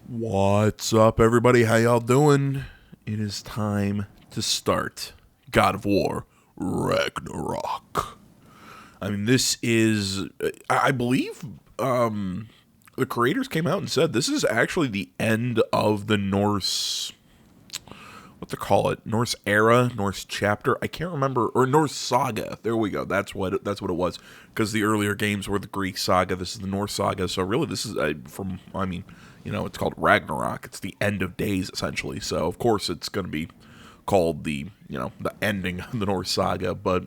What's up, everybody? How y'all doing? It is time to start God of War Ragnarok. I mean, this is, I believe, the creators came out and said this is actually the end of the Norse, what to call it, Norse era, Norse chapter. I can't remember, or Norse saga. There we go. That's what it was. Because the earlier games were the Greek saga. This is the Norse saga. So really, this is it's called Ragnarok. It's the end of days, essentially. So of course, it's going to be called the ending of the Norse saga. But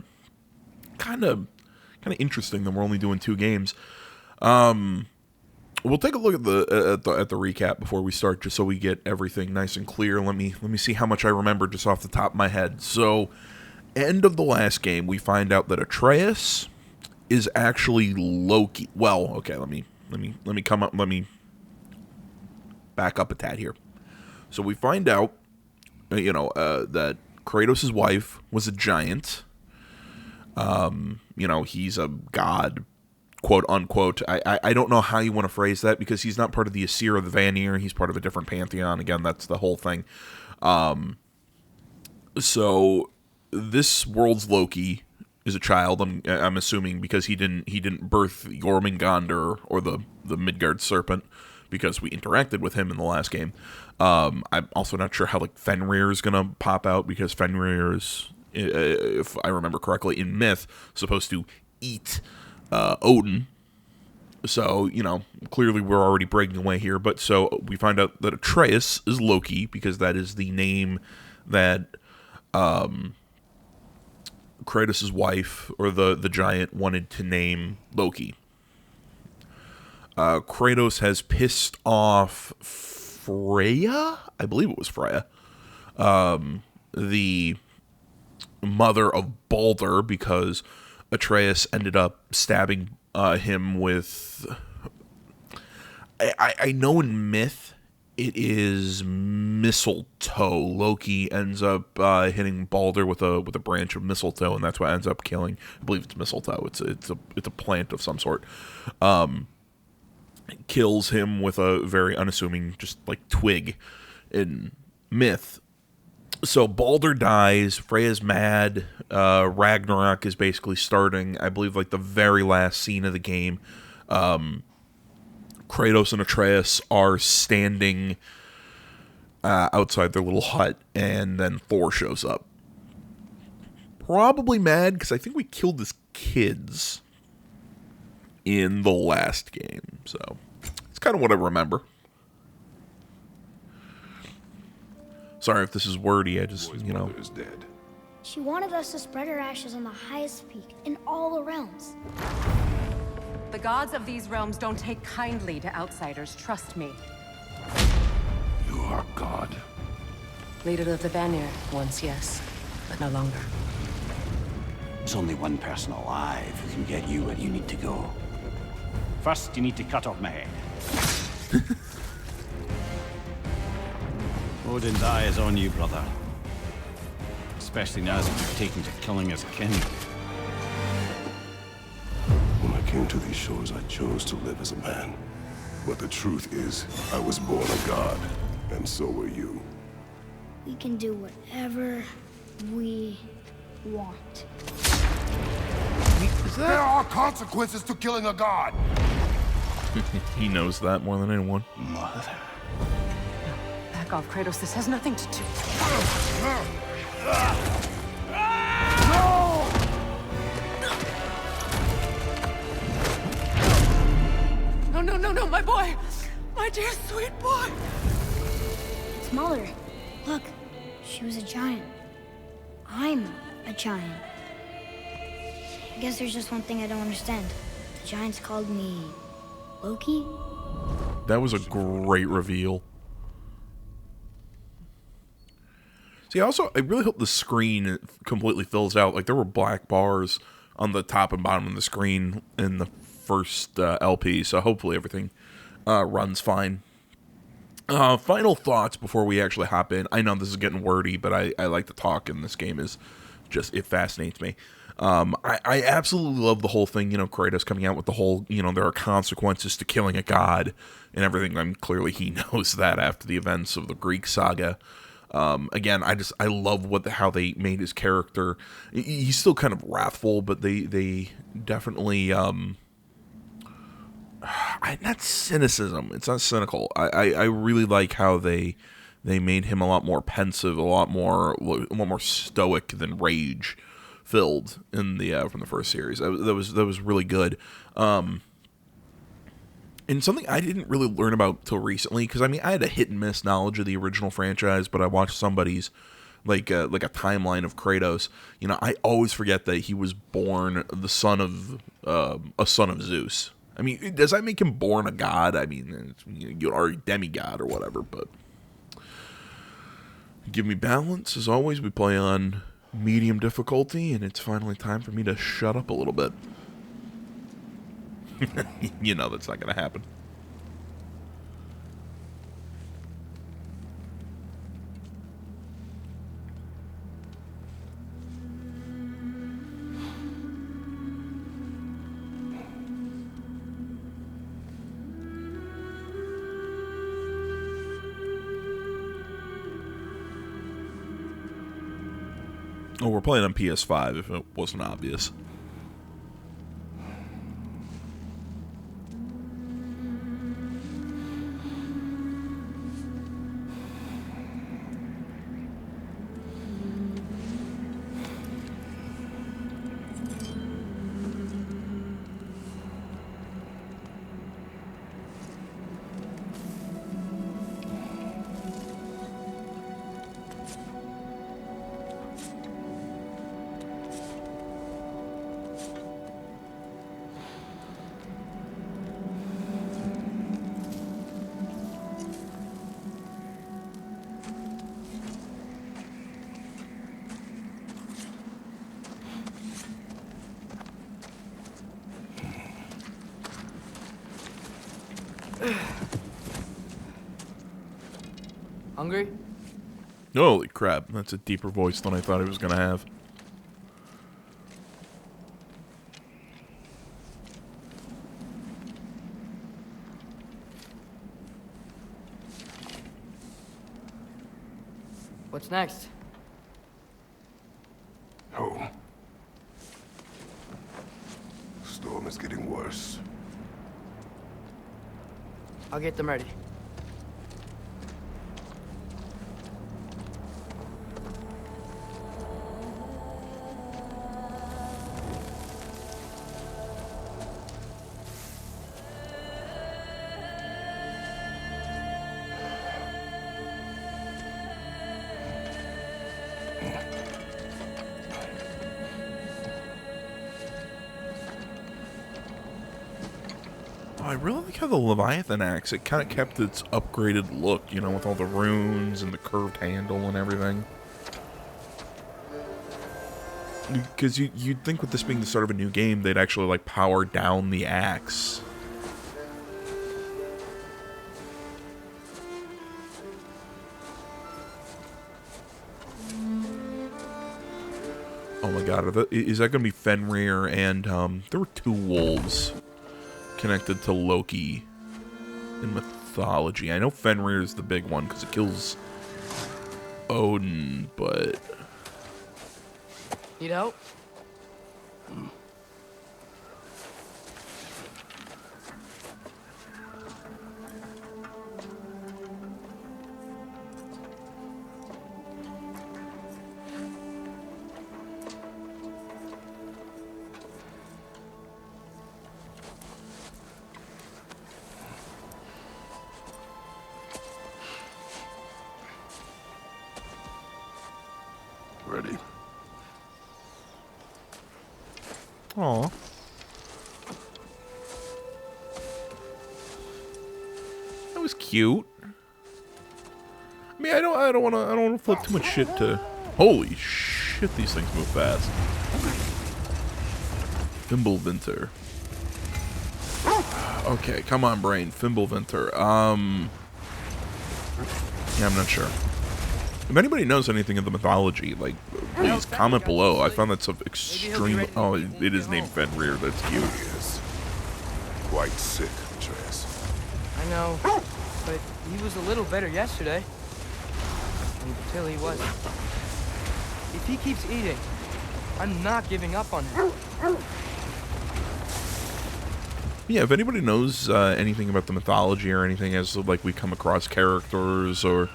kind of interesting that we're only doing 2 games. We'll take a look at the recap before we start, just so we get everything nice and clear. Let me see how much I remember just off the top of my head. So, end of the last game, we find out that Atreus is actually Loki. Well, okay, let me back up a tad here. So we find out, that Kratos' wife was a giant. He's a god, quote unquote. I don't know how you want to phrase that, because he's not part of the Aesir or the Vanir. He's part of a different pantheon. Again, that's the whole thing. So this world's Loki is a child. I'm assuming, because he didn't birth Jormungandr or the Midgard serpent, because we interacted with him in the last game. I'm also not sure how Fenrir is gonna pop out, because Fenrir is, if I remember correctly, in myth, supposed to eat Odin. So, clearly we're already breaking away here. But so we find out that Atreus is Loki, because that is the name that Kratos' wife, or the giant, wanted to name Loki. Kratos has pissed off Freya? I believe it was Freya. The mother of Balder, because Atreus ended up stabbing him with... I know in myth it is mistletoe. Loki ends up hitting Balder with a branch of mistletoe, and that's what ends up killing. I believe it's mistletoe. It's a plant of some sort. Kills him with a very unassuming, just twig in myth. So Balder dies, Freya's mad, Ragnarok is basically starting. I believe the very last scene of the game, Kratos and Atreus are standing outside their little hut, and then Thor shows up. Probably mad, because I think we killed his kids in the last game, so it's kind of what I remember. Sorry if this is wordy, I just, Boy's mother is dead. She wanted us to spread her ashes on the highest peak in all the realms. The gods of these realms don't take kindly to outsiders, trust me. You are God. Leader of the Vanir, once yes, but no longer. There's only one person alive who can get you where you need to go. First, you need to cut off my head. Odin's eye is on you, brother. Especially now that you've taken to killing his kin. When I came to these shores, I chose to live as a man. But the truth is, I was born a god, and so were you. We can do whatever we want. There are consequences to killing a god! He knows that more than anyone. Mother. Back off, Kratos, this has nothing to do... No, my boy! My dear, sweet boy! It's Mother. Look, she was a giant. I'm a giant. I guess there's just one thing I don't understand. The giants called me Loki? That was a great reveal. See, I really hope the screen completely fills out. There were black bars on the top and bottom of the screen in the first LP, so hopefully everything runs fine. Final thoughts before we actually hop in. I know this is getting wordy, but I like to talk, and this game is just, it fascinates me. I absolutely love the whole thing, Kratos coming out with the whole, there are consequences to killing a god and everything. I mean, clearly he knows that after the events of the Greek saga. Again, I love how they made his character. He's still kind of wrathful, but they definitely, not cynicism. It's not cynical. I really like how they made him a lot more pensive, a lot more stoic than rage filled in the from the first series. That was really good. And something I didn't really learn about till recently, because I mean I had a hit and miss knowledge of the original franchise, but I watched somebody's like a timeline of Kratos. I always forget that he was born the son of a son of Zeus. I mean, does that make him born a god? I mean, you are a demigod or whatever, but give me balance. As always, we play on medium difficulty, and it's finally time for me to shut up a little bit. That's not going to happen. Oh, we're playing on PS5, if it wasn't obvious. Hungry? Holy crap, that's a deeper voice than I thought he was going to have. What's next? Home. Storm is getting worse. I'll get them ready. I really like how the Leviathan axe, it kind of kept its upgraded look, with all the runes and the curved handle and everything. Because you'd think with this being the start of a new game, they'd actually, like, power down the axe. Oh my god, is that going to be Fenrir and, there were two wolves connected to Loki in mythology. I know Fenrir is the big one because it kills Odin, but... Need help? Ready? Aw. That was cute. I mean, I don't want to flip too much shit to... Holy shit, these things move fast. Fimbulvinter. Okay, come on, brain. Fimbulvinter. Yeah, I'm not sure. If anybody knows anything of the mythology, like, please comment below. I found that stuff he'll be extreme. ready Oh, when we it is get named home. Fenrir. That's cute. He is quite sick, Atreus. I know, but he was a little better yesterday. Until he wasn't. If he keeps eating, I'm not giving up on him. Yeah, if anybody knows anything about the mythology or anything as like we come across characters or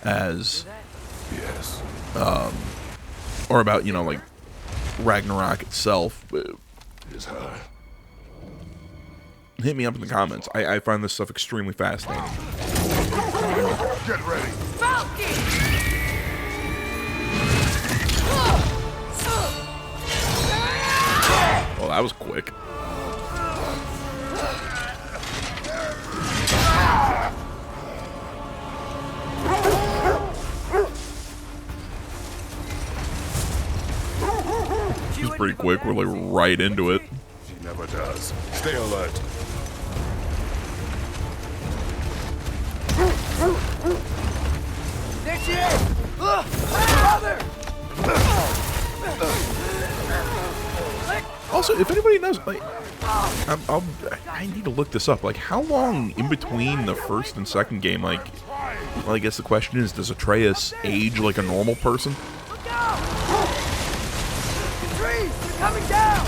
as Yes. or about, you know, like Ragnarok itself, Is her. hit me up in the comments. I find this stuff extremely fascinating. Get ready. Oh, that was quick. This is pretty quick. We're like right into it. She never does. Stay alert. There she is! Brother! Also, if anybody knows, like, I need to look this up. Like, how long in between the first and second game? Like, well, I guess the question is, does Atreus age like a normal person? Look out! The trees! They're coming down!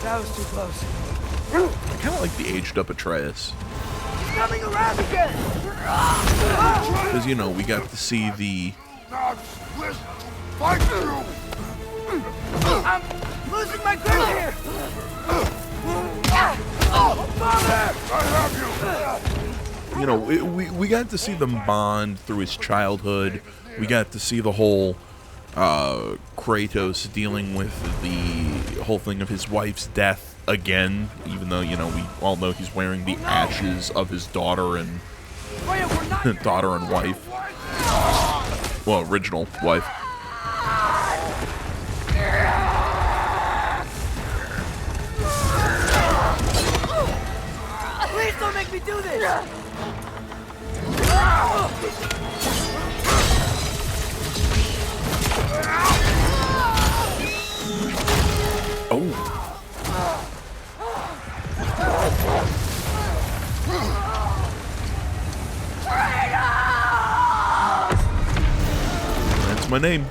That was too close. I kind of like the aged up Atreus. He's coming around again! Because, you know, we got to see the... Fight through. I'm losing my grip here! Father! I have you. You know, we got to see them bond through his childhood. We got to see the whole Kratos dealing with the whole thing of his wife's death again, even though, you know, we all know he's wearing the ashes of his daughter and daughter and wife. Well, original wife. Please don't make me do this! Oh. That's my name.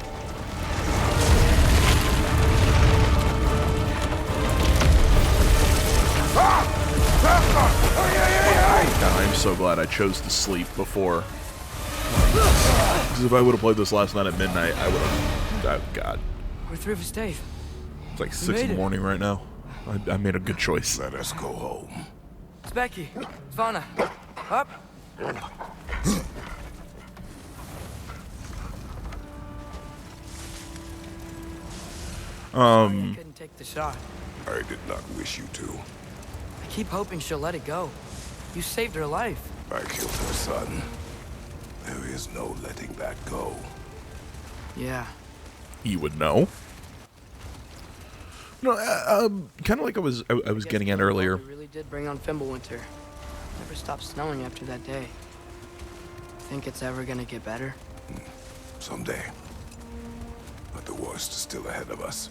God, I'm so glad I chose to sleep before. Because if I would have played this last night at midnight, I would have... Oh, God. We're through for Stave. It's like 6 made in the it. morning right now. I made a good choice. Let us go home. It's Becky. Svana. Up. I couldn't take the shot. I did not wish you to. I keep hoping she'll let it go. You saved her life. I killed her son. There is no letting that go. Yeah. He would know. No, kind of like I was getting at earlier. It really did bring on Fimbulwinter. Never stopped snowing after that day. Think it's ever gonna get better? Someday. But the worst is still ahead of us.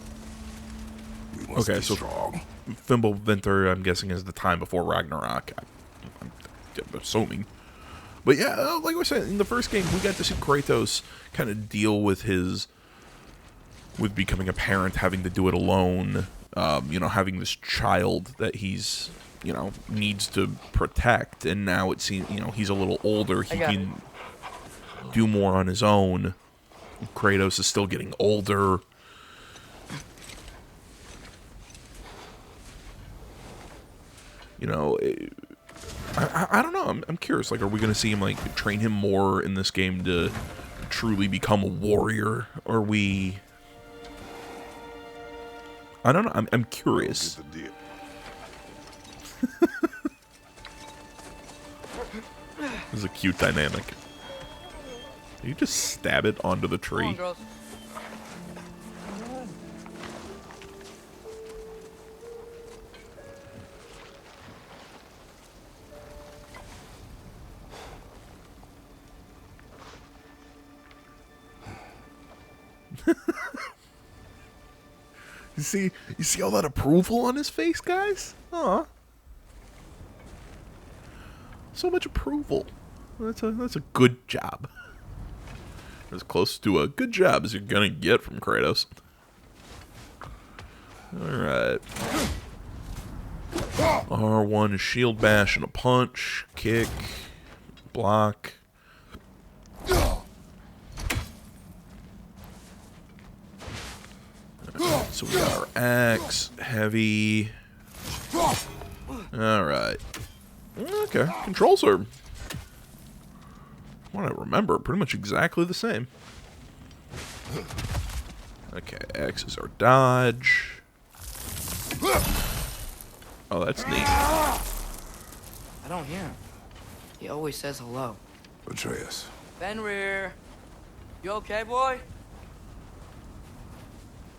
We must Okay, be so strong. Fimbulwinter, I'm guessing, is the time before Ragnarok. I'm assuming. But yeah, like I was saying, in the first game, we got to see Kratos kind of deal with with becoming a parent, having to do it alone, you know, having this child that he's, you know, needs to protect, and now it seems, you know, he's a little older, he can do more on his own. Kratos is still getting older. You know, I don't know. I'm curious. Like, are we going to see him, like, train him more in this game to truly become a warrior? Or are we... I don't know. I'm curious. Get the deal. This is a cute dynamic. You just stab it onto the Come on, tree. girls. You see all that approval on his face, guys? Aw. So much approval. That's a good job. As close to a good job as you're gonna get from Kratos. Alright. R1 shield bash and a punch. Kick. Block. Right, so we got our axe. Heavy. Alright. Okay. Control serve. What I remember, pretty much exactly the same. Okay, X is our dodge. Oh, that's neat. I don't hear him. He always says hello. Atreus. Fenrir, you okay, boy?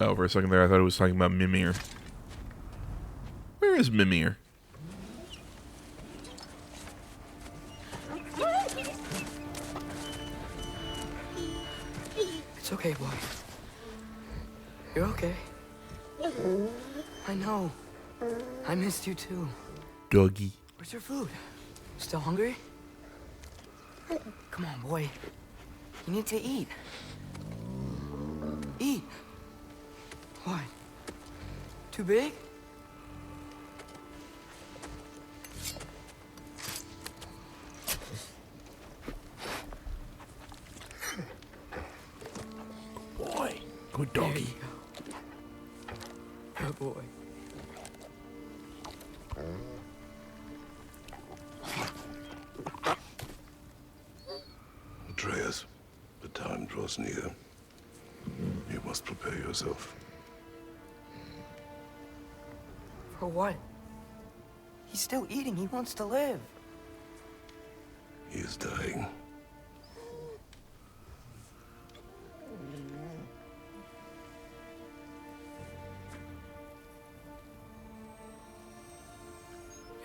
Oh, for a second there, I thought it was talking about Mimir. Where is Mimir? It's okay, boy. You're okay. I know. I missed you too. Dougie. Where's your food? Still hungry? Come on, boy. You need to eat. Eat. What? Too big? Boy. Good There doggy. you go. Good boy. Atreus, the time draws near. You must prepare yourself. For what? He's still eating. He wants to live. He is dying.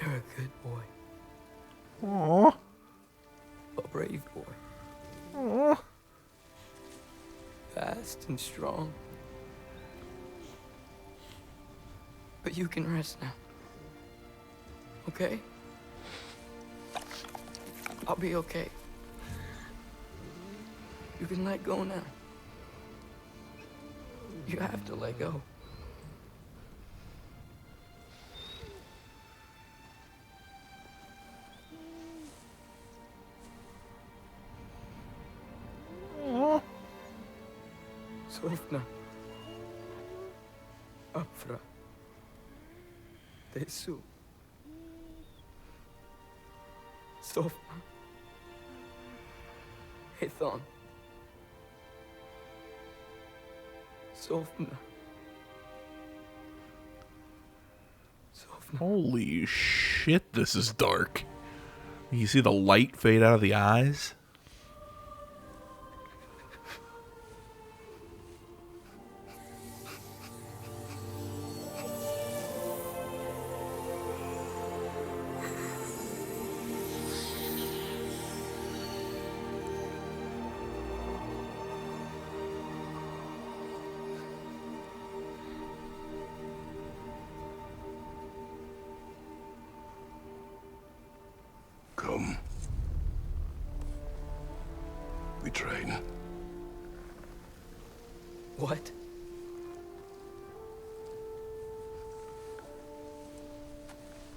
You're a good boy. Aww. A brave boy. Aww. Fast and strong. But you can rest now. Okay? I'll be okay. You can let go now. You have to let go. Aww. Sofna. Afra. Tesu. Sofna. Ethon. Sofna. Sofna. Holy shit, this is dark. You see the light fade out of the eyes? Come. We train. What?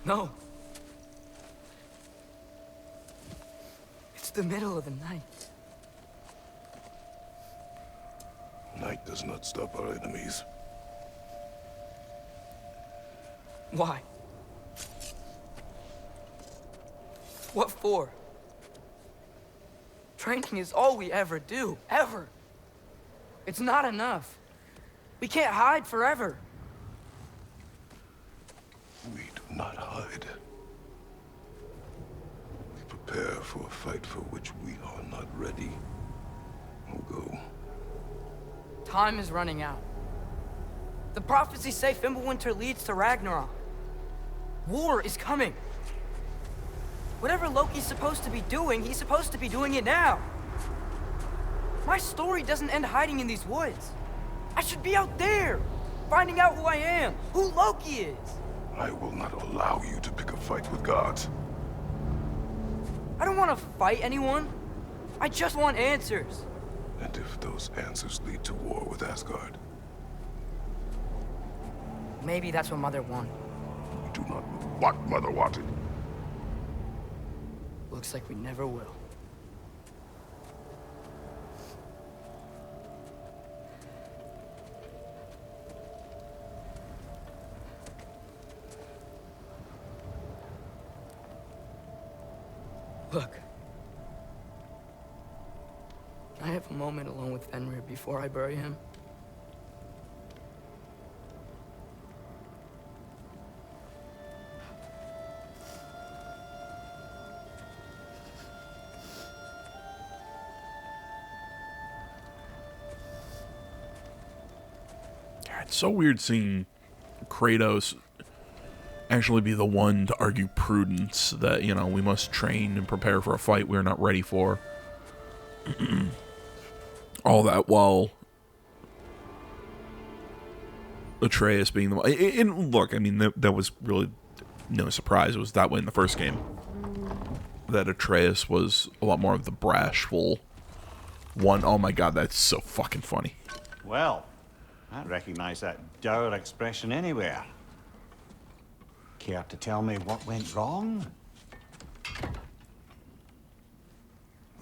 No. It's the middle of the night. Night does not stop our enemies. Why? What for? Training is all we ever do, ever. It's not enough. We can't hide forever. We do not hide. We prepare for a fight for which we are not ready. We'll go. Time is running out. The prophecies say Fimbulwinter leads to Ragnarok. War is coming. Whatever Loki's supposed to be doing, he's supposed to be doing it now. My story doesn't end hiding in these woods. I should be out there, finding out who I am, who Loki is. I will not allow you to pick a fight with gods. I don't want to fight anyone. I just want answers. And if those answers lead to war with Asgard? Maybe that's what Mother wanted. We do not know what Mother wanted. Looks like we never will. Look. Can I have a moment alone with Fenrir before I bury him? God, it's so weird seeing Kratos actually be the one to argue prudence that, you know, we must train and prepare for a fight we're not ready for. All that while Atreus being the one. And look, I mean, that was really no surprise. It was that way in the first game. That Atreus was a lot more of the brashful one. Oh my god, that's so fucking funny. Well, I recognize that dour expression anywhere. Care to tell me what went wrong?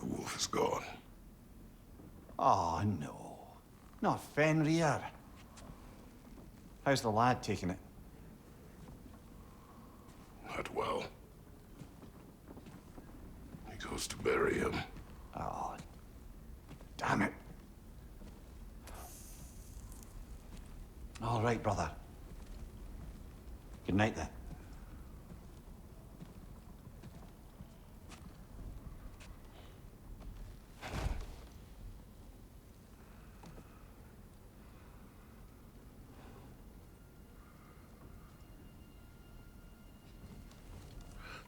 The wolf is gone. Oh, no. Not Fenrir. How's the lad taking it? Not well. He goes to bury him. Oh, damn it. All right, brother. Good night, then.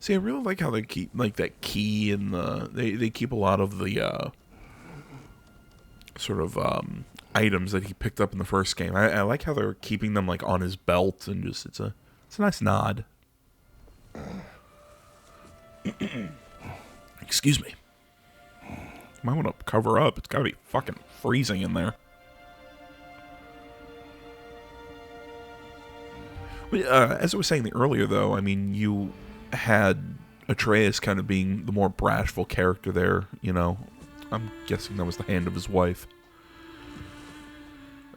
See, I really like how they keep, like, that key in the... They keep a lot of the, sort of, items that he picked up in the first game. I like how they're keeping them, like, on his belt, and just, it's a nice nod. Excuse me. Might want to cover up. It's gotta be fucking freezing in there. But, as I was saying earlier, though, I mean, you had Atreus kind of being the more brashful character there, you know. I'm guessing that was the hand of his wife.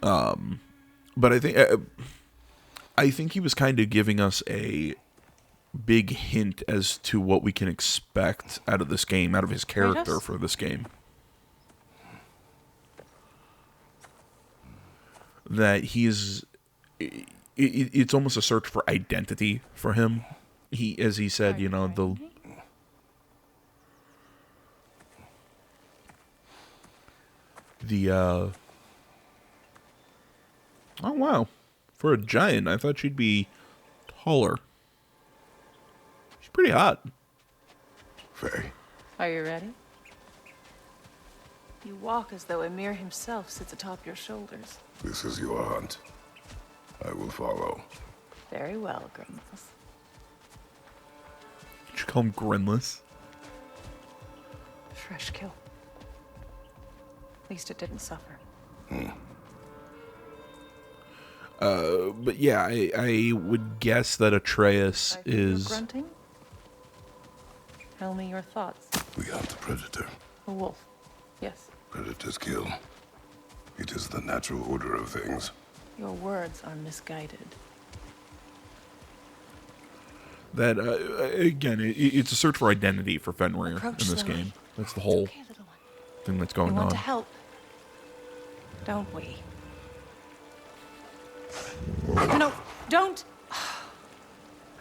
But I think he was kind of giving us a big hint as to what we can expect out of this game, out of his character for this game. That he's... It's almost a search for identity for him. He, as he said, you know, oh wow, for a giant, I thought she'd be taller. She's pretty hot. Faye. Are you ready? You walk as though Emir himself sits atop your shoulders. This is your hunt. I will follow. Very well, Grimless. Did you call him Grinless? Fresh kill. At least it didn't suffer. But yeah, I would guess that Atreus I hear you is... grunting? Tell me your thoughts. We hunt the predator. A wolf. Yes. Predators kill. It is the natural order of things. Your words are misguided. That, again, it's a search for identity for Fenrir Approach in this slowly. game. That's the whole Okay, little one. thing that's We going want on. to help. Don't we? No, don't!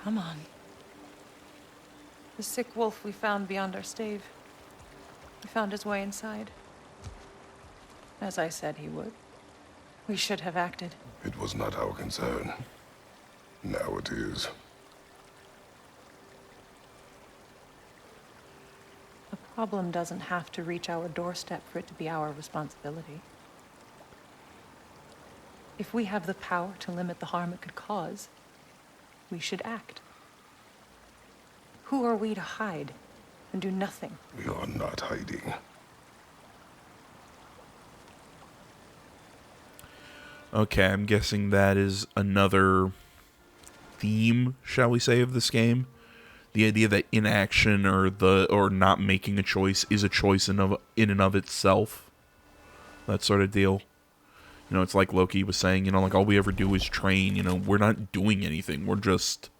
Come on. The sick wolf we found beyond our stave. He found his way inside. As I said he would. We should have acted. It was not our concern. Now it is. The problem doesn't have to reach our doorstep for it to be our responsibility. If we have the power to limit the harm it could cause, we should act. Who are we to hide and do nothing? We are not hiding. Okay, I'm guessing that is another theme, shall we say, of this game. The idea that inaction or not making a choice is a choice in and of itself. That sort of deal. You know, it's like Loki was saying, you know, like all we ever do is train, you know, we're not doing anything. We're just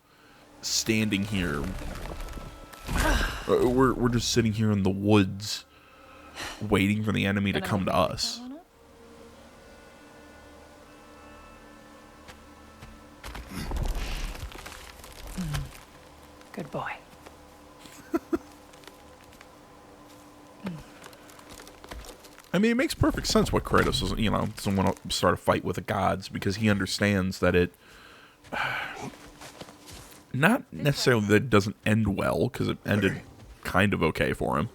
standing here. We're just sitting here in the woods waiting for the enemy to come to us. Good boy. I mean, it makes perfect sense what Kratos doesn't, you know, doesn't want to start a fight with the gods, because he understands that it, not necessarily that it doesn't end well, because it ended kind of okay for him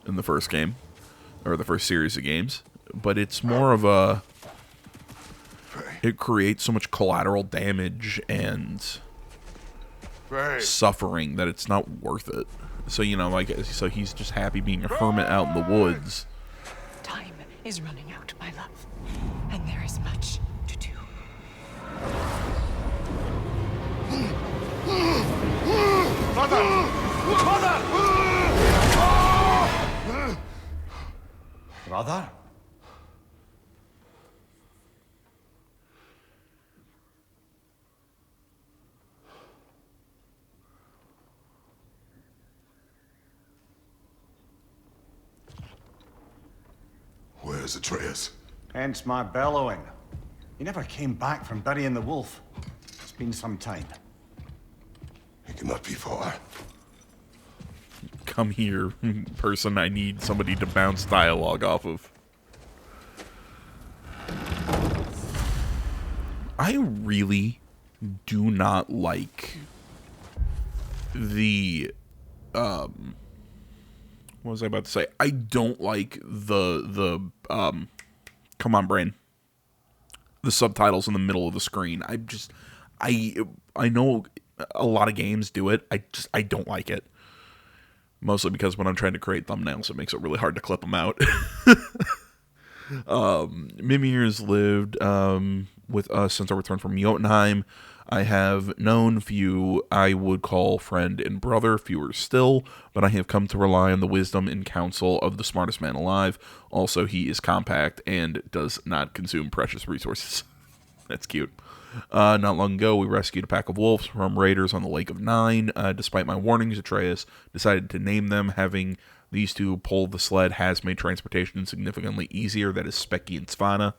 in the first game, or the first series of games, but it's more of a, it creates so much collateral damage and suffering that it's not worth it. So, you know, like, so he's just happy being a hermit out in the woods. Time is running out, my love, and there is much to do. Brother? Where's Atreus? Hence my bellowing. He never came back from burying the wolf. It's been some time. He cannot be far. Come here, person I need somebody to bounce dialogue off of. I really do not like the, what was I about to say? I don't like the come on, brain. The subtitles in the middle of the screen. I know a lot of games do it. I don't like it. Mostly because when I'm trying to create thumbnails, it makes it really hard to clip them out. Mimir has lived with us since our return from Jotunheim. I have known few I would call friend and brother, fewer still, but I have come to rely on the wisdom and counsel of the smartest man alive. Also, he is compact and does not consume precious resources. That's cute. Not long ago, we rescued a pack of wolves from raiders on the Lake of Nine. Despite my warnings, Atreus decided to name them. Having these two pull the sled has made transportation significantly easier. That is Specky and Svana.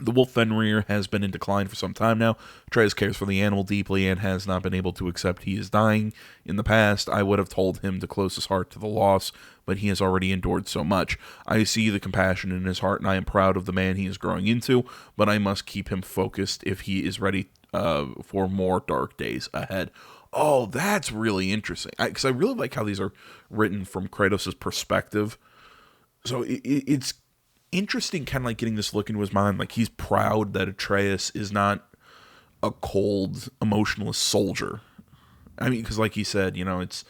The wolf Fenrir has been in decline for some time now. Atreus cares for the animal deeply and has not been able to accept he is dying. In the past, I would have told him to close his heart to the loss, but he has already endured so much. I see the compassion in his heart, and I am proud of the man he is growing into, but I must keep him focused if he is ready for more dark days ahead. Oh, that's really interesting. Because I really like how these are written from Kratos' perspective. So it's interesting, kind of like getting this look into his mind. Like, he's proud that Atreus is not a cold, emotionless soldier. I mean, because like he said, you know, it's,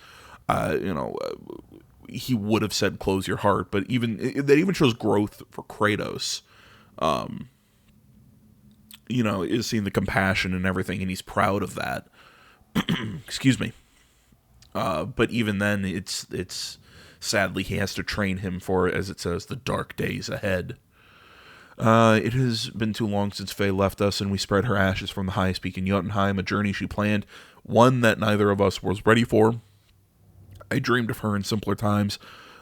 he would have said close your heart, but that even shows growth for Kratos. You know, is seeing the compassion and everything, and he's proud of that. Excuse me. But even then, it's sadly, he has to train him for, as it says, the dark days ahead. It has been too long since Faye left us, and we spread her ashes from the highest peak in Jotunheim, a journey she planned, one that neither of us was ready for. I dreamed of her in simpler times,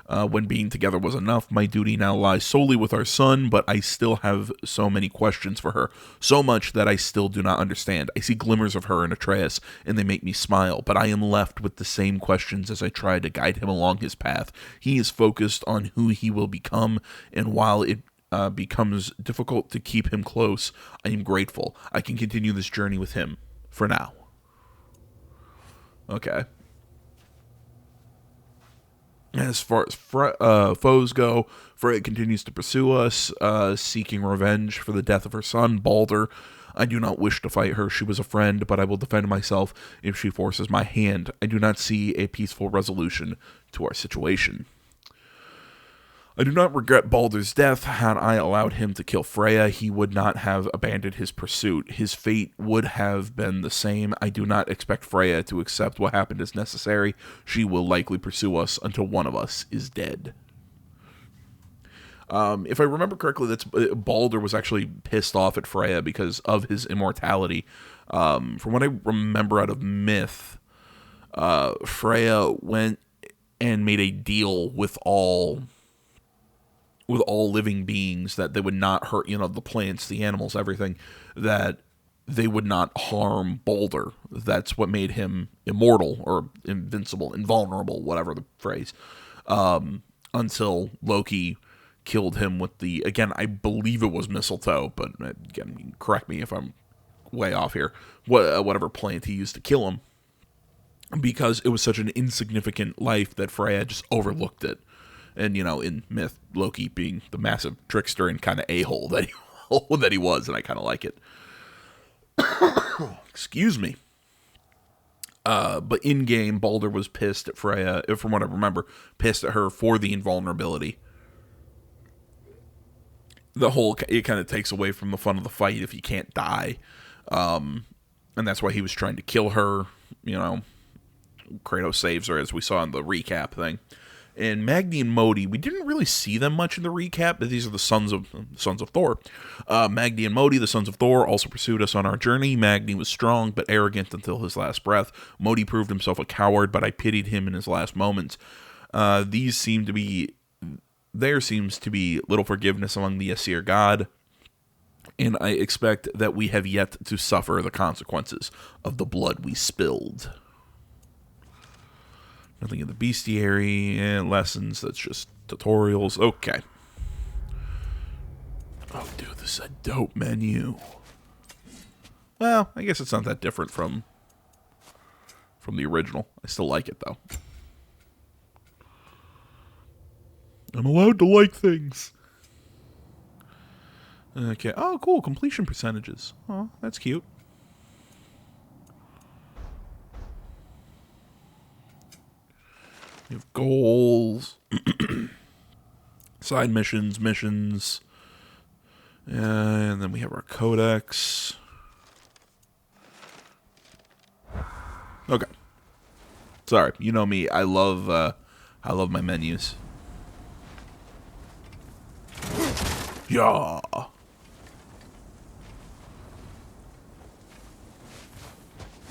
when being together was enough. My duty now lies solely with our son, but I still have so many questions for her, so much that I still do not understand. I see glimmers of her in Atreus, and they make me smile, but I am left with the same questions as I try to guide him along his path. He is focused on who he will become, and while it becomes difficult to keep him close, I am grateful. I can continue this journey with him, for now. Okay. As far as foes go, Freya continues to pursue us, seeking revenge for the death of her son, Balder. I do not wish to fight her. She was a friend, but I will defend myself if she forces my hand. I do not see a peaceful resolution to our situation. I do not regret Balder's death. Had I allowed him to kill Freya, he would not have abandoned his pursuit. His fate would have been the same. I do not expect Freya to accept what happened as necessary. She will likely pursue us until one of us is dead. If I remember correctly, that's Balder was actually pissed off at Freya because of his immortality. From what I remember out of myth, Freya went and made a deal with all living beings that they would not hurt, the plants, the animals, everything, that they would not harm Balder. That's what made him immortal or invincible, invulnerable, whatever the phrase, until Loki killed him with again, I believe it was mistletoe, but again, correct me if I'm way off here, whatever plant he used to kill him, because it was such an insignificant life that Freya just overlooked it. And, in myth, Loki being the massive trickster and kind of a-hole that he was, and I kind of like it. Excuse me. But in-game, Balder was pissed at Freya, from what I remember, pissed at her for the invulnerability. It kind of takes away from the fun of the fight if you can't die. And that's why he was trying to kill her. Kratos saves her, as we saw in the recap thing. And Magni and Modi, we didn't really see them much in the recap, but these are the sons of Thor. Magni and Modi, the sons of Thor, also pursued us on our journey. Magni was strong but arrogant until his last breath. Modi proved himself a coward, but I pitied him in his last moments. There seems to be little forgiveness among the Aesir god, and I expect that we have yet to suffer the consequences of the blood we spilled. Nothing in the bestiary, and lessons, that's just tutorials. Okay. Oh, dude, this is a dope menu. Well, I guess it's not that different from the original. I still like it, though. I'm allowed to like things. Okay. Oh, cool. Completion percentages. Oh, that's cute. We have goals, side missions, and then we have our codex. Okay. Sorry, you know me. I love my menus. Yeah.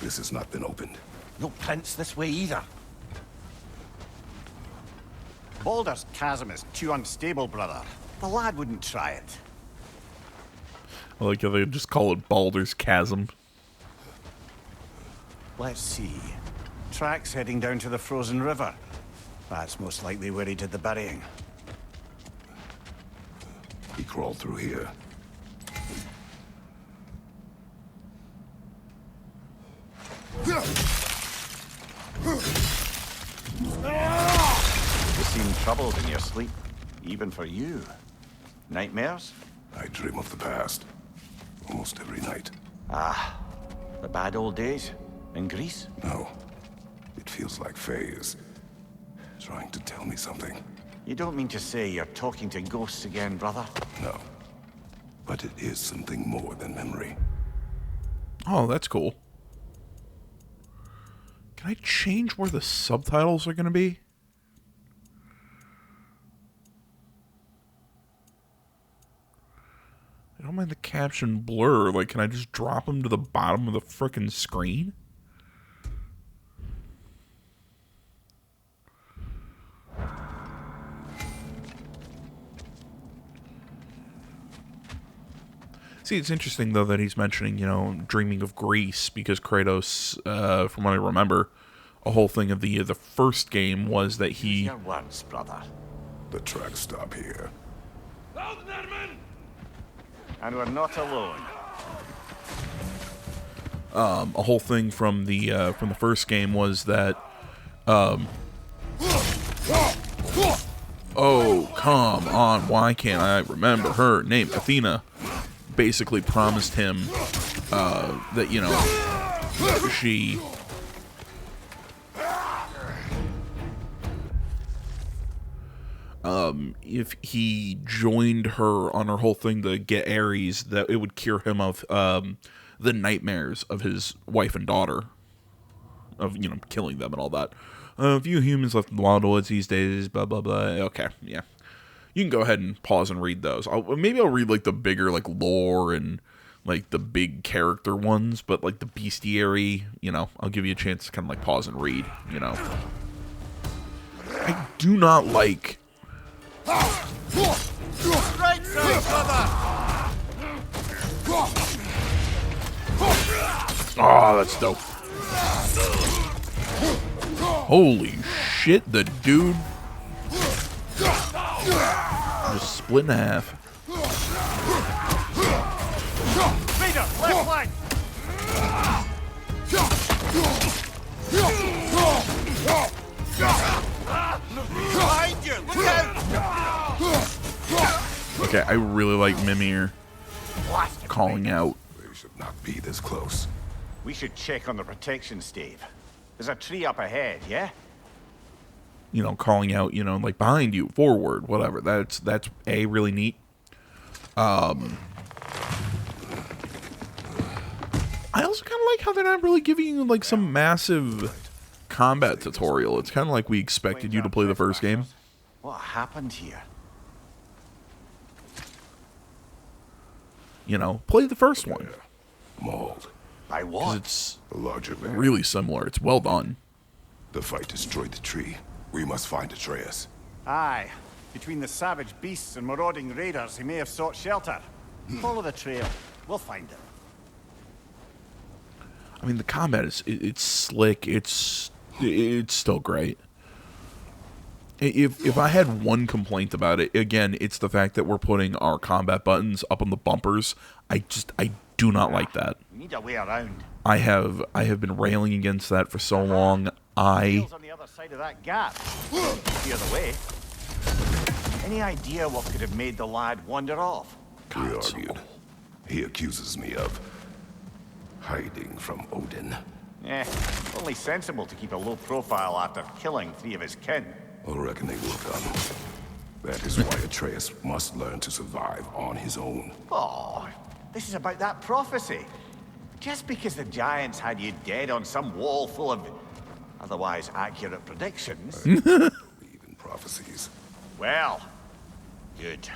This has not been opened. No prints this way either. Balder's chasm is too unstable, brother. The lad wouldn't try it. I like how they just call it Baldur's Chasm. Let's see. Tracks heading down to the frozen river. That's most likely where he did the burying. He crawled through here. You seem troubled in your sleep, even for you. Nightmares? I dream of the past. Almost every night. Ah, the bad old days? In Greece? No. It feels like Faye is trying to tell me something. You don't mean to say you're talking to ghosts again, brother? No. But it is something more than memory. Oh, that's cool. Can I change where the subtitles are going to be? I don't mind the caption blur. Like, can I just drop them to the bottom of the frickin' screen? See, it's interesting, though, that he's mentioning, dreaming of Greece, because Kratos, from what I remember, a whole thing of the first game was that he... Your words, brother. The tracks stop here. And we're not alone. A whole thing from the first game was that Oh, come on. Why can't I remember her name? Athena basically promised him that, you know, she... if he joined her on her whole thing to get Ares, that it would cure him of the nightmares of his wife and daughter, of, you know, killing them and all that. Few humans left in the wild woods these days, blah, blah, blah. Okay, yeah. You can go ahead and pause and read those. Maybe I'll read, like, the bigger, like, lore and, like, the big character ones, but, like, the bestiary, you know, I'll give you a chance to kind of, like, pause and read, you know. I do not like... Right side, brother! Oh, that's dope. Holy shit, the dude just split in half. Leader, left flank! Behind you, look out! Okay, I really like Mimir calling out. They should not be this close. We should check on the protection stave. There's a tree up ahead, yeah? You know, calling out, you know, like behind you, forward, whatever. That's really neat. I also kind of like how they're not really giving you like some massive combat tutorial. It's kind of like we expected you to play the first game. What happened here? You know, play the first one. Mauled. By 'Cause what? it's A larger man. really similar. It's well done. The fight destroyed the tree. We must find Atreus. Aye. Between the savage beasts and marauding raiders, he may have sought shelter. Follow the trail. We'll find him. I mean, the combat is it's slick. It's still great. If I had one complaint about it, again, it's the fact that we're putting our combat buttons up on the bumpers. I do not like that. We need a way around. I have been railing against that for so long. Trail's on the other side of that gap. Clear the way. Any idea what could have made the lad wander off? We argued. He accuses me of hiding from Odin. Only sensible to keep a low profile after killing 3 of his kin. A reckoning will come. That is why Atreus must learn to survive on his own. Oh, this is about that prophecy. Just because the giants had you dead on some wall full of otherwise accurate predictions. Believe in prophecies. Well, good.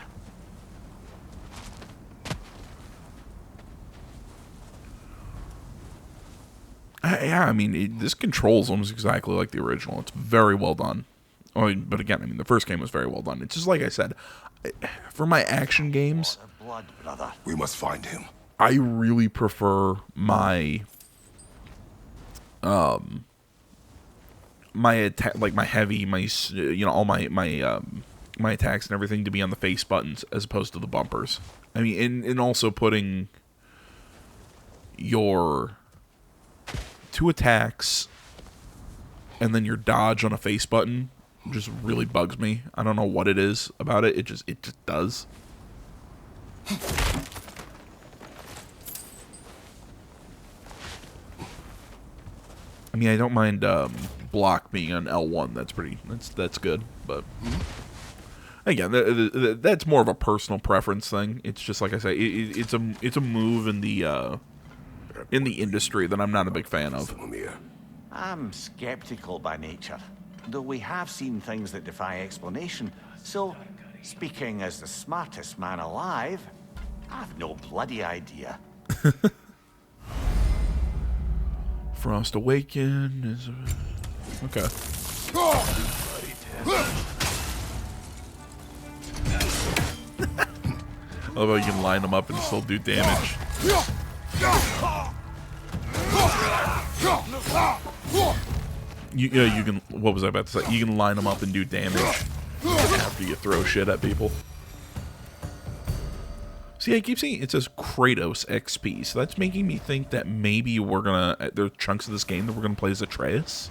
Yeah, I mean, this controls almost exactly like the original. It's very well done. But again, I mean, the first game was very well done. It's just like I said, for my action games, Blood, brother. We must find him. I really prefer my my attack, like my heavy, my you know, all my attacks and everything to be on the face buttons as opposed to the bumpers. I mean, and also putting your 2 attacks and then your dodge on a face button just really bugs me. I don't know what it is about it. It just does. I mean, I don't mind block being on L1. That's good. But again, that's more of a personal preference thing. It's just like I say, it's a move in the industry that I'm not a big fan of. Mimir. I'm skeptical by nature, though we have seen things that defy explanation. So, speaking as the smartest man alive, I've no bloody idea. Frost Awaken is okay. Although you can line them up and still do damage. You can. What was I about to say? You can line them up and do damage after you throw shit at people. See, I keep seeing it says Kratos XP, so that's making me think that maybe there are chunks of this game that we're gonna play as Atreus.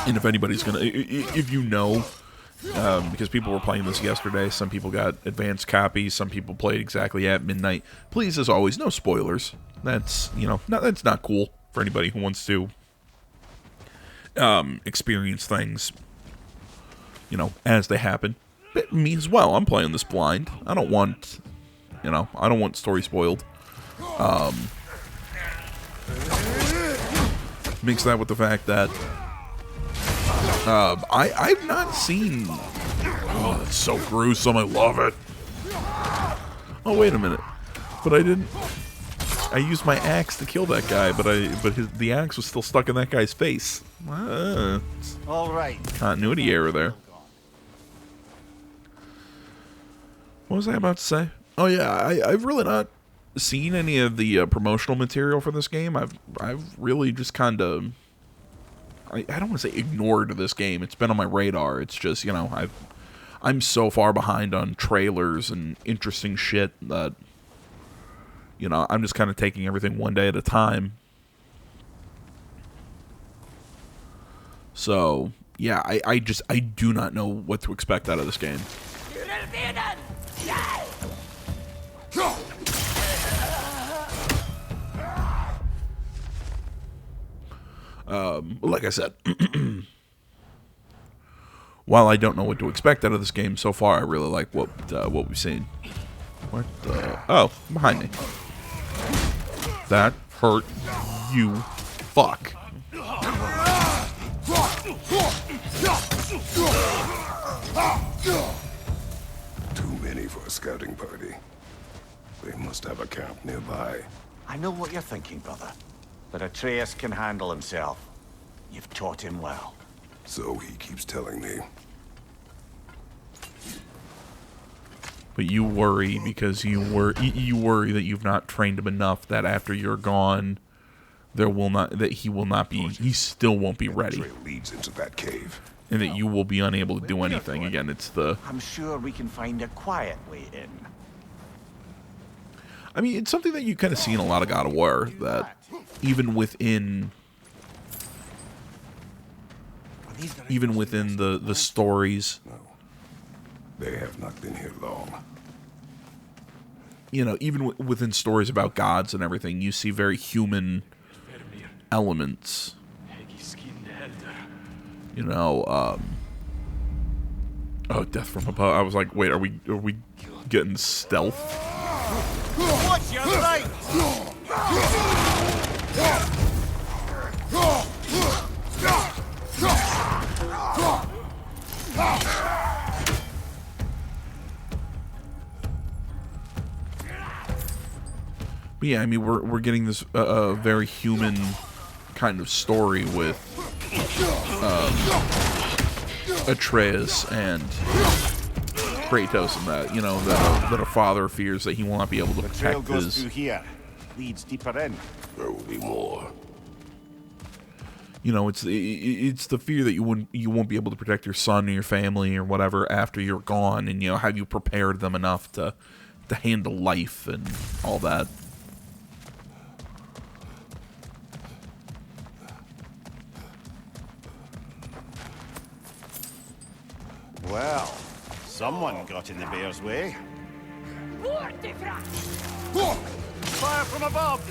And if anybody's gonna, if you know because people were playing this yesterday. Some people got advanced copies. Some people played exactly at midnight. Please, as always, no spoilers. That's, that's not cool for anybody who wants to experience things, as they happen. But me as well. I'm playing this blind. I don't want, I don't want story spoiled. Mix that with the fact that I've not seen. Oh, that's so gruesome. I love it. Oh, wait a minute. But I didn't. I used my axe to kill that guy, but the axe was still stuck in that guy's face. All right. Continuity error there. What was I about to say? Oh yeah, I've really not seen any of the promotional material for this game. I've really just kind of. I don't want to say ignored this game. It's been on my radar. It's just, I'm so far behind on trailers and interesting shit that, I'm just kind of taking everything one day at a time. So, yeah, I do not know what to expect out of this game. Like I said, while I don't know what to expect out of this game so far, I really like what we've seen. What the? Oh, behind me. That hurt you. Fuck. Too many for a scouting party. They must have a camp nearby. I know what you're thinking, brother. But Atreus can handle himself. You've taught him well. So he keeps telling me. But you worry because you worry that you've not trained him enough, that after you're gone, he still won't be ready. Trail leads into that cave. And that you will be unable to do anything. Again, it's the... I'm sure we can find a quiet way in. I mean, it's something that you kind of see in a lot of God of War, that even within the stories... No. They have not been here long. Even within stories about gods and everything, you see very human elements. Oh, death from above. I was like, wait, are we getting stealth? Watch your right! But yeah, I mean, we're getting this very human kind of story with Atreus and Kratos, and that that a father fears that he will not be able to The trail protect goes his. through here, leads deeper in. There will be more. It's the fear that you won't be able to protect your son or your family or whatever after you're gone, and have you prepared them enough to handle life and all that. Well, someone got in the bear's way. Fire from above!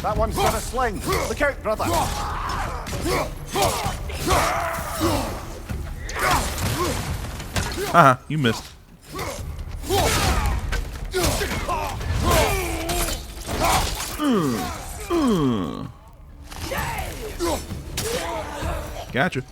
That one's got a sling. Look out, brother. You missed. Gotcha.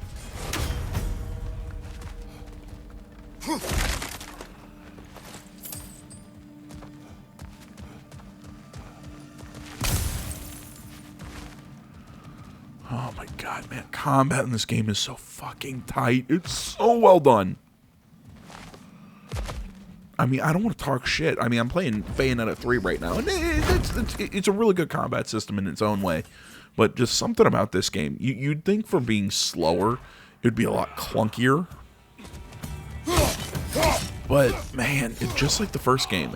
Oh my god, man. Combat in this game is so fucking tight. It's so well done. I mean, I don't want to talk shit. I mean, I'm playing Bayonetta 3 right now, and it's a really good combat system in its own way. But just something about this game. You'd think for being slower, it'd be a lot clunkier. But, man, it's just like the first game.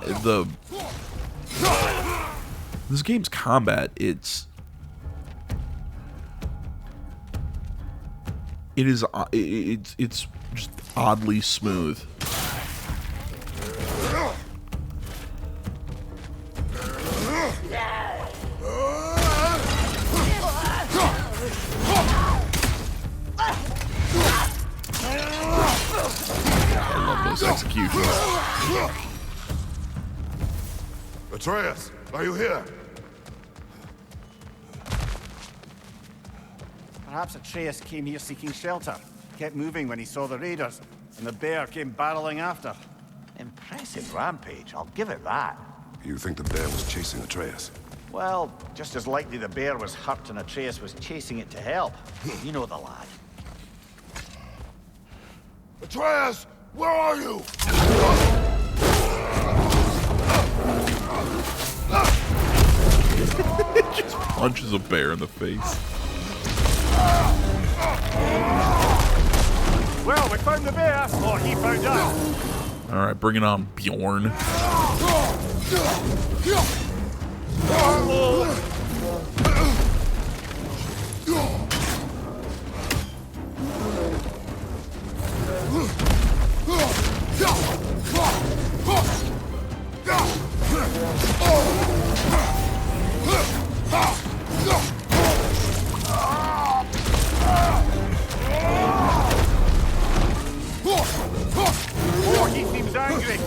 This game's combat, it's It is. It's just oddly smooth. I love those executions. Atreus, are you here? Perhaps Atreus came here seeking shelter. Kept moving when he saw the raiders, and the bear came barreling after. Impressive rampage, I'll give it that. You think the bear was chasing Atreus? Well, just as likely the bear was hurt and Atreus was chasing it to help. You know the lad. Atreus, where are you? Just punches a bear in the face. Well, we found the bear, or he found us. All right, bring it on, Bjorn. Oh, he seems angry.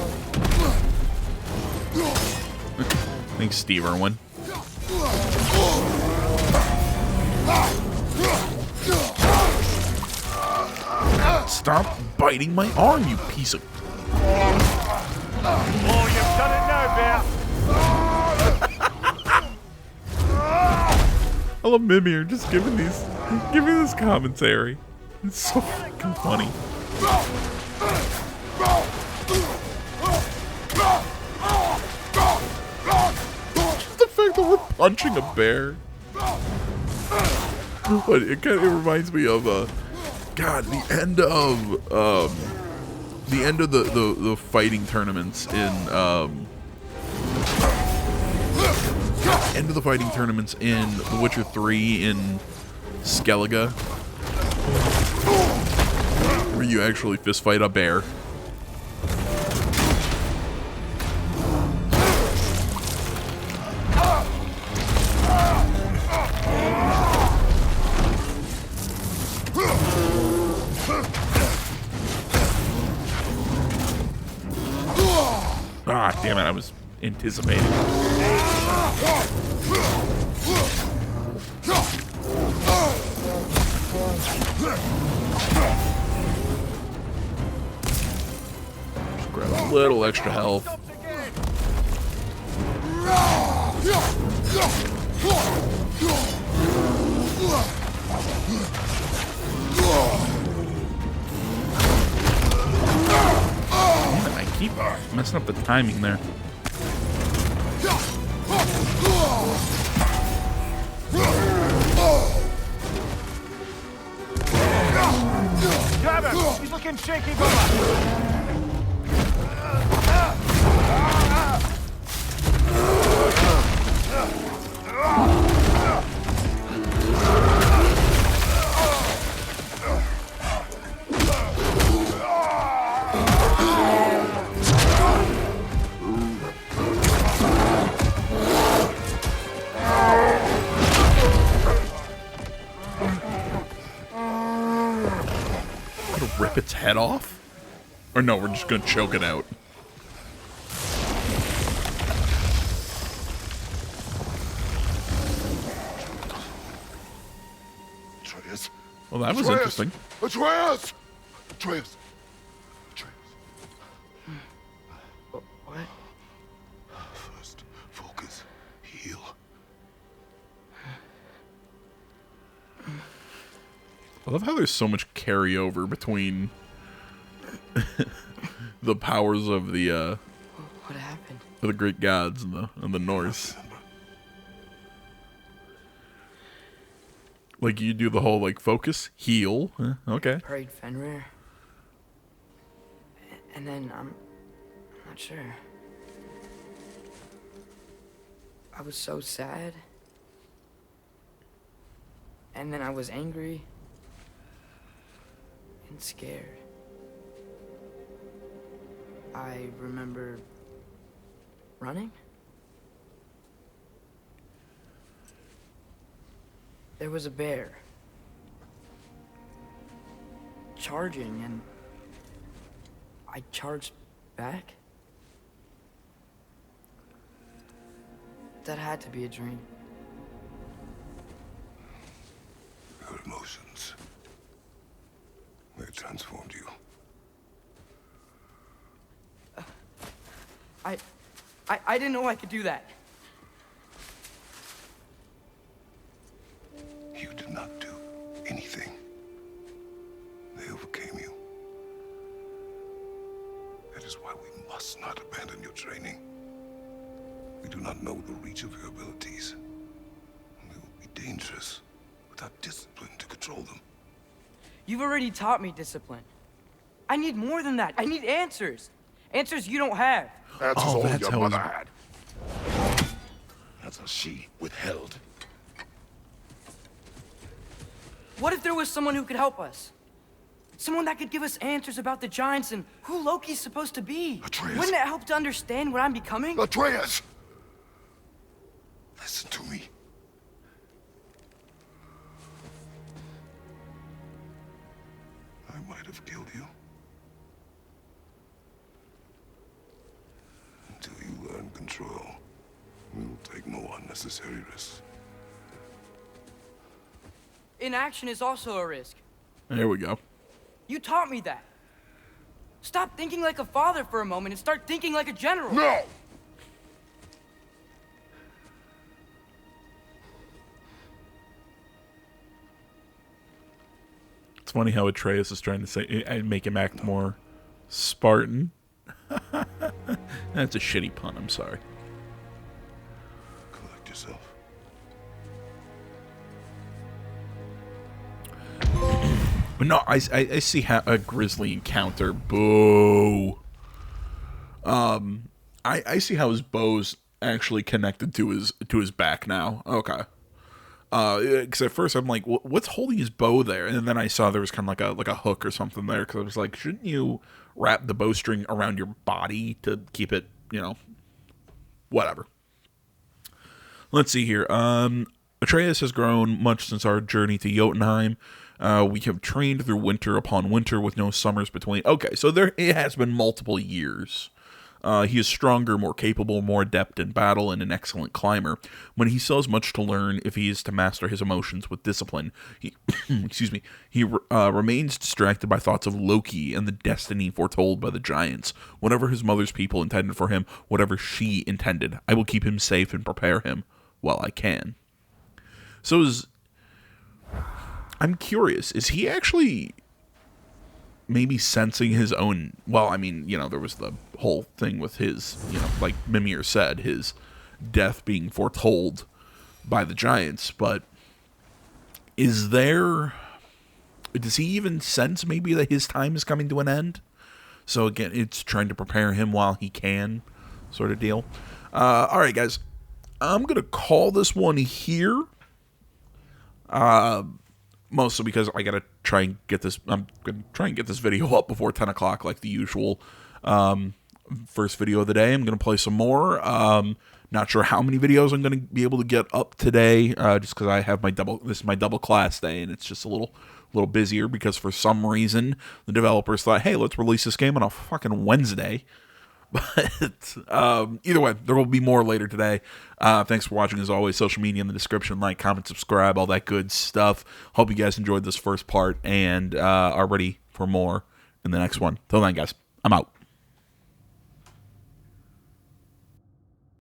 Thanks, Steve Irwin. Stop biting my arm, you piece of... Oh, you've done it now, bear. I love Mimir just giving this commentary. It's so fucking funny. Just the fact that we're punching a bear. But it kind of reminds me of God, the end of the fighting tournaments in The Witcher 3 in Skellige, where you actually fist fight a bear. Ah, damn it, I was anticipating. Just grab a little extra health. Man, I keep messing up the timing there. Grab him! He's looking shaky, brother! Gonna rip its head off? Or no, we're just gonna choke it out. Atreus. Well, that was Atreus! interesting. Atreus! Atreus! Atreus. What? First, focus. Heal. I love how there's so much carryover between the powers of the What happened? Greek gods and the Norse. Like you do the whole like focus, heal. Okay. Prayed Fenrir. And then I'm not sure. I was so sad. And then I was angry. and scared. I remember running. There was a bear charging, and I charged back. That had to be a dream. Your emotions, they transformed you. I didn't know I could do that. You did not do anything. They overcame you. That is why we must not abandon your training. We do not know the reach of your abilities. They will be dangerous without discipline to control them. You've already taught me discipline. I need more than that. I need answers. Answers you don't have. That's Oh, all that's your how mother his- had. That's how she withheld. What if there was someone who could help us? Someone that could give us answers about the Giants and who Loki's supposed to be. Atreus. Wouldn't it help to understand what I'm becoming? Atreus! Listen to me. I might have killed you. Until you learn control, we will take no unnecessary risks. Inaction is also a risk. There we go. You taught me that. Stop thinking like a father for a moment and start thinking like a general. No! It's funny how Atreus is trying to say and make him act more Spartan. That's a shitty pun. I'm sorry. Collect yourself. But no, I see how a grisly encounter. Boo. I see how his bow's actually connected to his back now. Okay. Because at first I'm like, what's holding his bow there? And then I saw there was kind of like a hook or something there. Because I was like, shouldn't you wrap the bowstring around your body to keep it, whatever. Let's see here. Atreus has grown much since our journey to Jotunheim. We have trained through winter upon winter with no summers between. Okay, so it has been multiple years. He is stronger, more capable, more adept in battle, and an excellent climber. When he still has much to learn if he is to master his emotions with discipline, he remains distracted by thoughts of Loki and the destiny foretold by the giants. Whatever his mother's people intended for him, whatever she intended, I will keep him safe and prepare him while I can. So I'm curious, is he actually maybe sensing his own, there was the whole thing with his, like Mimir said, his death being foretold by the giants, but does he even sense maybe that his time is coming to an end? So again, it's trying to prepare him while he can, sort of deal. All right, guys, I'm going to call this one here. Mostly because I gotta try and get this. I'm gonna try and get this video up before 10 o'clock, like the usual. First video of the day. I'm gonna play some more. Not sure how many videos I'm gonna be able to get up today, just because I have this is my double class day, and it's just a little busier because for some reason the developers thought, hey, let's release this game on a fucking Wednesday. But either way, there will be more later today. Thanks for watching as always. Social media in the description. Like, comment, subscribe, all that good stuff. Hope you guys enjoyed this first part and are ready for more in the next one. Till then, guys, I'm out.